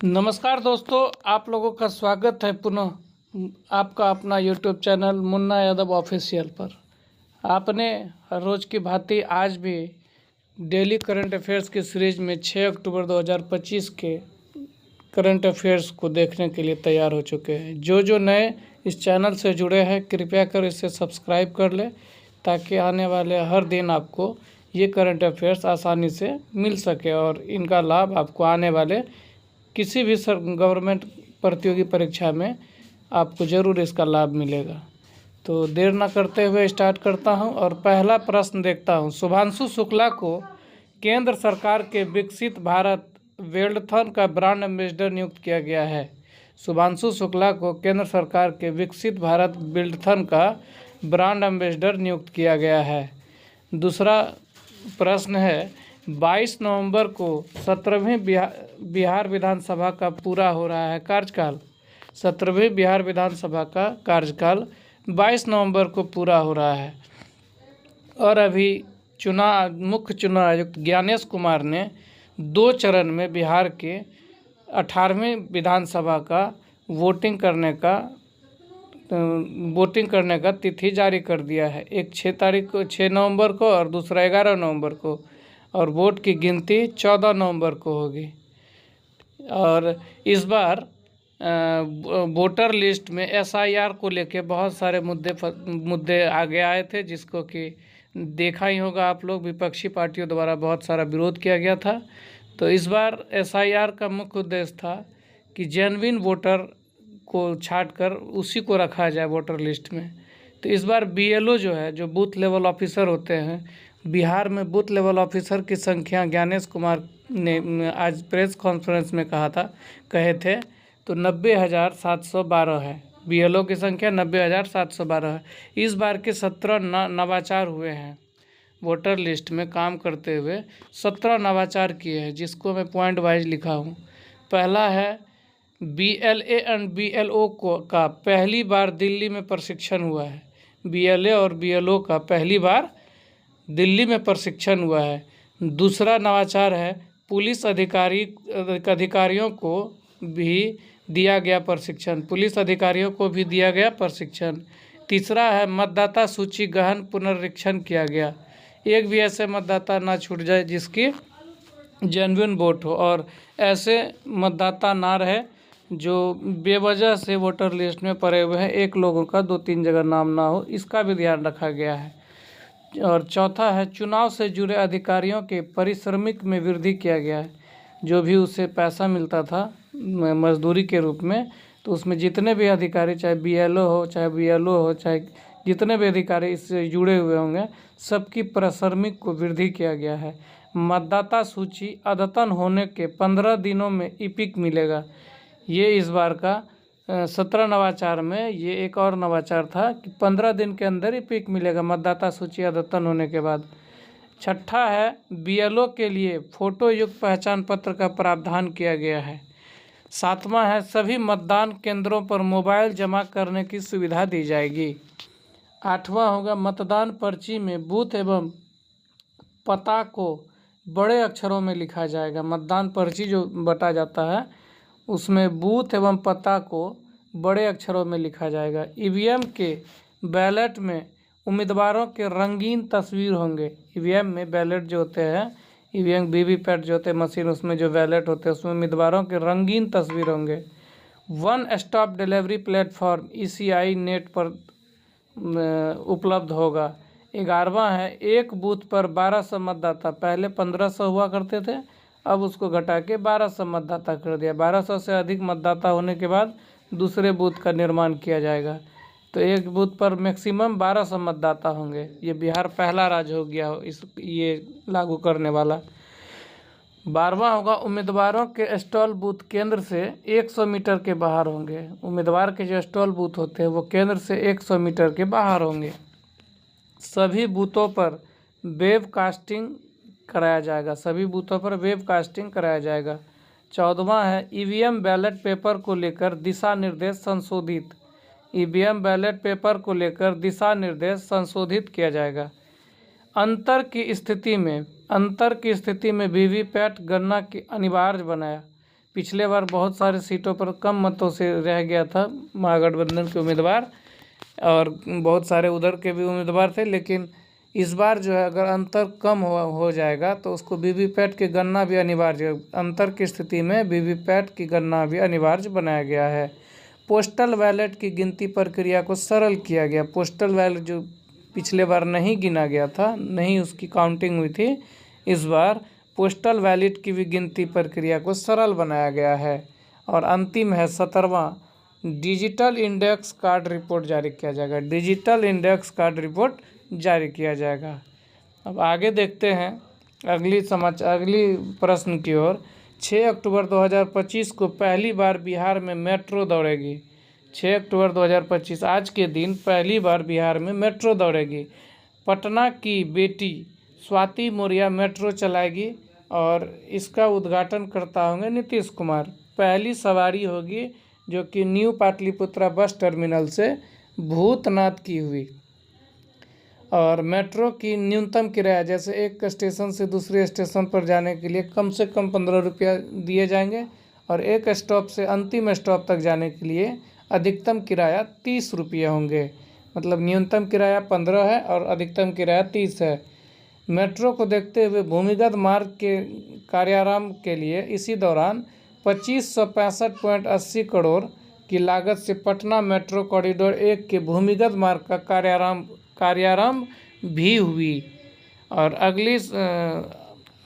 नमस्कार दोस्तों, आप लोगों का स्वागत है पुनः आपका अपना YouTube channel Munna Yadav official पर। आपने हर रोज़ की भांति आज भी डेली करंट अफेयर्स की सीरीज में 6 अक्टूबर 2025 के करंट अफेयर्स को देखने के लिए तैयार हो चुके हैं। जो नए इस चैनल से जुड़े हैं कृपया कर इसे सब्सक्राइब कर लें ताकि आने वाले हर दिन आपको ये करंट अफेयर्स आसानी से मिल सके और इनका लाभ आपको आने वाले किसी भी गवर्नमेंट प्रतियोगी परीक्षा में आपको ज़रूर इसका लाभ मिलेगा। तो देर न करते हुए स्टार्ट करता हूं और पहला प्रश्न देखता हूं। शुभांशु शुक्ला को केंद्र सरकार के विकसित भारत वेल्डथन का ब्रांड एम्बेसडर नियुक्त किया गया है। शुभांशु शुक्ला को केंद्र सरकार के विकसित भारत वेल्डथन का ब्रांड एम्बेसडर नियुक्त किया गया है। दूसरा प्रश्न है, 22 नवंबर को 17वीं बिहार विधानसभा का पूरा हो रहा है कार्यकाल। 17वीं बिहार विधानसभा का कार्यकाल 22 नवंबर को पूरा हो रहा है और अभी मुख्य चुनाव आयुक्त ज्ञानेश कुमार ने 2 चरण में बिहार के 18वीं विधानसभा का वोटिंग करने का तिथि जारी कर दिया है। एक 6 नवंबर को और दूसरा 11 नवंबर को, और वोट की गिनती 14 नवंबर को होगी। और इस बार वोटर लिस्ट में SIR को लेके बहुत सारे मुद्दे आगे आए थे, जिसको कि देखा ही होगा आप लोग, विपक्षी पार्टियों द्वारा बहुत सारा विरोध किया गया था। तो इस बार SIR का मुख्य उद्देश्य था कि जेन्युइन वोटर को छांटकर उसी को रखा जाए वोटर लिस्ट में। तो इस बार BLO जो है, जो बूथ लेवल ऑफिसर होते हैं, बिहार में बूथ लेवल ऑफिसर की संख्या ज्ञानेश कुमार ने आज प्रेस कॉन्फ्रेंस में कहे थे तो 90,712 है। BLO की संख्या 90,712 है। इस बार के 17 नवाचार हुए हैं। वोटर लिस्ट में काम करते हुए 17 नवाचार किए हैं, जिसको मैं पॉइंट वाइज लिखा हूँ। पहला है, BLA एंड BLO का पहली बार दिल्ली में प्रशिक्षण हुआ है। BLA और BLO का पहली बार दिल्ली में प्रशिक्षण हुआ है। दूसरा नवाचार है, पुलिस अधिकारियों को भी दिया गया प्रशिक्षण। तीसरा है, मतदाता सूची गहन पुनरीक्षण किया गया। एक भी ऐसे मतदाता ना छूट जाए जिसकी जेन्युइन वोट हो, और ऐसे मतदाता ना रहे जो बेवजह से वोटर लिस्ट में पड़े हुए हैं। एक लोगों का 2-3 जगह नाम ना हो, इसका भी ध्यान रखा गया है। और चौथा है, चुनाव से जुड़े अधिकारियों के पारिश्रमिक में वृद्धि किया गया है। जो भी उसे पैसा मिलता था मजदूरी के रूप में, तो उसमें जितने भी अधिकारी, चाहे BLO हो, चाहे BLO हो, चाहे जितने भी अधिकारी इससे जुड़े हुए होंगे, सबकी पारिश्रमिक को वृद्धि किया गया है। मतदाता सूची अद्यतन होने के 15 दिनों में EPIC मिलेगा। ये इस बार का 17 नवाचार में ये एक और नवाचार था कि 15 दिन के अंदर ही पिक मिलेगा मतदाता सूची अद्यतन होने के बाद। छठा है, BLO के लिए फोटो युक्त पहचान पत्र का प्रावधान किया गया है। सातवां है, सभी मतदान केंद्रों पर मोबाइल जमा करने की सुविधा दी जाएगी। आठवां होगा, मतदान पर्ची में बूथ एवं पता को बड़े अक्षरों में लिखा जाएगा। मतदान पर्ची जो बटा जाता है उसमें बूथ एवं पता को बड़े अक्षरों में लिखा जाएगा। EVM के बैलेट में उम्मीदवारों के रंगीन तस्वीर होंगे। EVM में बैलेट जो होते हैं, EVM VVPAT जो होते हैं मशीन, उसमें जो बैलेट होते हैं उसमें उम्मीदवारों के रंगीन तस्वीर होंगे। 1 stop delivery platform ECI net पर उपलब्ध होगा। 11वां है, एक बूथ पर 1200 मतदाता। पहले 1500 हुआ करते थे, अब उसको घटा के 1200 मतदाता कर दिया। 1200 से अधिक मतदाता होने के बाद दूसरे बूथ का निर्माण किया जाएगा। तो एक बूथ पर मैक्सिमम 1200 मतदाता होंगे। ये बिहार पहला राज्य हो गया ये लागू करने वाला। 12वां होगा, उम्मीदवारों के स्टॉल बूथ केंद्र से 100 मीटर के बाहर होंगे। उम्मीदवार के जो स्टॉल बूथ होते हैं वो केंद्र से 100 मीटर के बाहर होंगे। सभी बूथों पर वेबकास्टिंग कराया जाएगा। 14वां है, EVM बैलेट पेपर को लेकर दिशा निर्देश संशोधित किया जाएगा। अंतर की स्थिति में VVPAT गणना की अनिवार्य बनाया। पिछले बार बहुत सारे सीटों पर कम मतों से रह गया था महागठबंधन के उम्मीदवार, और बहुत सारे उधर के भी उम्मीदवार थे। लेकिन इस बार जो है अगर अंतर कम हो जाएगा तो उसको वीवीपैट की गणना भी अनिवार्य, अंतर की स्थिति में वीवीपैट की गणना भी अनिवार्य बनाया गया है। पोस्टल बैलेट की गिनती प्रक्रिया को सरल किया गया। पोस्टल बैलेट जो पिछले बार नहीं गिना गया था, नहीं उसकी काउंटिंग हुई थी, इस बार पोस्टल बैलेट की भी गिनती प्रक्रिया को सरल बनाया गया है। और अंतिम है 17वां, डिजिटल इंडेक्स कार्ड रिपोर्ट जारी किया जाएगा। डिजिटल इंडेक्स कार्ड रिपोर्ट जारी किया जाएगा। अब आगे देखते हैं अगली प्रश्न की ओर। 6 अक्टूबर 2025 को पहली बार बिहार में मेट्रो दौड़ेगी। 6 अक्टूबर 2025 आज के दिन पहली बार बिहार में मेट्रो दौड़ेगी। पटना की बेटी स्वाति मौर्य मेट्रो चलाएगी और इसका उद्घाटन करता होंगे नीतीश कुमार। पहली सवारी होगी जो कि न्यू पाटलिपुत्रा बस टर्मिनल से भूतनाथ की हुई। और मेट्रो की न्यूनतम किराया, जैसे एक स्टेशन से दूसरे स्टेशन पर जाने के लिए कम से कम 15 रुपया दिए जाएंगे, और एक स्टॉप से अंतिम स्टॉप तक जाने के लिए अधिकतम किराया 30 रुपये होंगे। मतलब न्यूनतम किराया 15 है और अधिकतम किराया 30 है। मेट्रो को देखते हुए भूमिगत मार्ग के कार्यारंभ के लिए इसी दौरान 2565.80 करोड़ की लागत से पटना मेट्रो कॉरिडोर 1 के भूमिगत मार्ग का कार्यारंभ भी हुई। और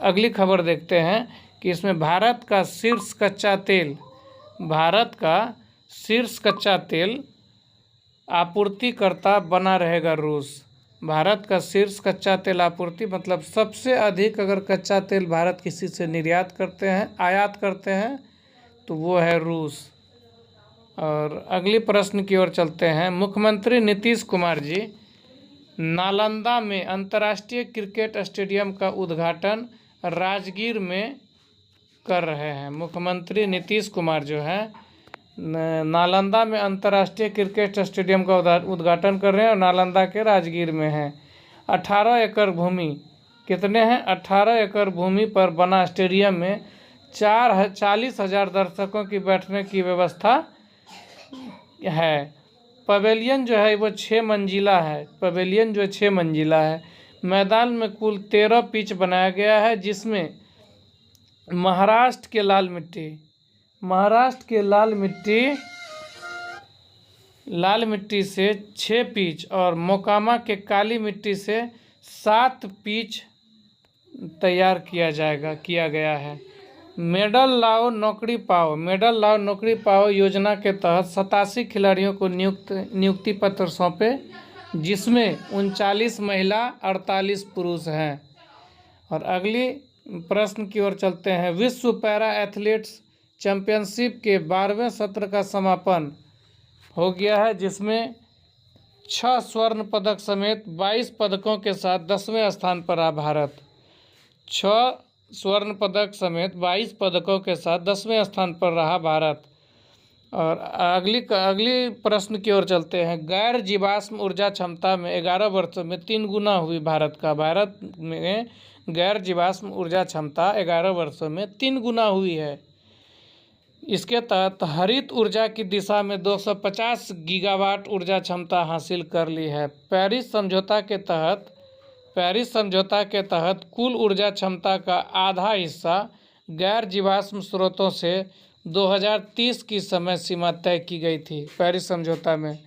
अगली खबर देखते हैं कि इसमें भारत का शीर्ष कच्चा तेल आपूर्तिकर्ता बना रहेगा रूस। भारत का शीर्ष कच्चा तेल आपूर्ति मतलब सबसे अधिक अगर कच्चा तेल भारत किसी से आयात करते हैं तो वो है रूस। और अगली प्रश्न की ओर चलते हैं। मुख्यमंत्री नीतीश कुमार जी नालंदा में अंतर्राष्ट्रीय क्रिकेट स्टेडियम का उद्घाटन राजगीर में कर रहे हैं। मुख्यमंत्री नीतीश कुमार जो है नालंदा में अंतर्राष्ट्रीय क्रिकेट स्टेडियम का उद्घाटन कर रहे हैं और नालंदा के राजगीर में है। 18 एकड़ भूमि कितने हैं? 18 एकड़ भूमि पर बना स्टेडियम में 40,000 दर्शकों की बैठने की व्यवस्था है। पवेलियन जो है वो 6 मंजिला है। मैदान में कुल 13 पिच बनाया गया है, जिसमें महाराष्ट्र के लाल मिट्टी से 6 पिच और मोकामा के काली मिट्टी से 7 पिच तैयार किया गया है। मेडल लाओ नौकरी पाओ योजना के तहत 87 खिलाड़ियों को नियुक्ति पत्र सौंपे, जिसमें 39 महिला 48 पुरुष हैं। और अगली प्रश्न की ओर चलते हैं। विश्व पैरा एथलीट्स चैंपियनशिप के 12वें सत्र का समापन हो गया है, जिसमें 6 स्वर्ण पदक समेत 22 पदकों के साथ 10वें स्थान पर रहा भारत। 6 स्वर्ण पदक समेत 22 पदकों के साथ 10वें स्थान पर रहा भारत। और अगली प्रश्न की ओर चलते हैं। गैर जीवाश्म ऊर्जा क्षमता में 11 वर्षों में 3 गुना हुई भारत में गैर जीवाश्म ऊर्जा क्षमता 11 वर्षों में 3 गुना हुई है। इसके तहत हरित ऊर्जा की दिशा में 250 गीगावाट ऊर्जा क्षमता हासिल कर ली है। पेरिस समझौता के तहत कुल ऊर्जा क्षमता का आधा हिस्सा गैर जीवाश्म स्रोतों से 2030 की समय सीमा तय की गई थी। पेरिस समझौता में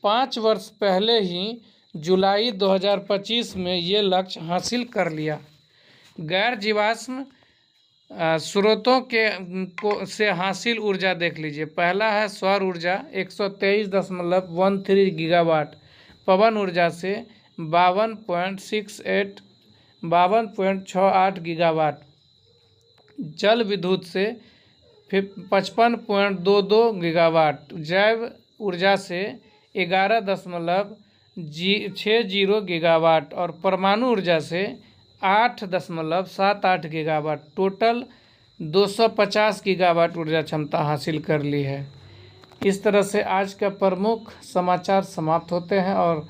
5 वर्ष पहले ही जुलाई 2025 में ये लक्ष्य हासिल कर लिया। गैर जीवाश्म स्रोतों से हासिल ऊर्जा देख लीजिए। पहला है सौर ऊर्जा 123.13 गीगावाट, पवन ऊर्जा से 52.68 गीगावाट, जल विद्युत से 55.22 गीगावाट, जैव ऊर्जा से 11.60 गीगावाट और परमाणु ऊर्जा से 8.78 गीगावाट। टोटल 250 गीगावाट ऊर्जा क्षमता हासिल कर ली है। इस तरह से आज का प्रमुख समाचार समाप्त होते हैं और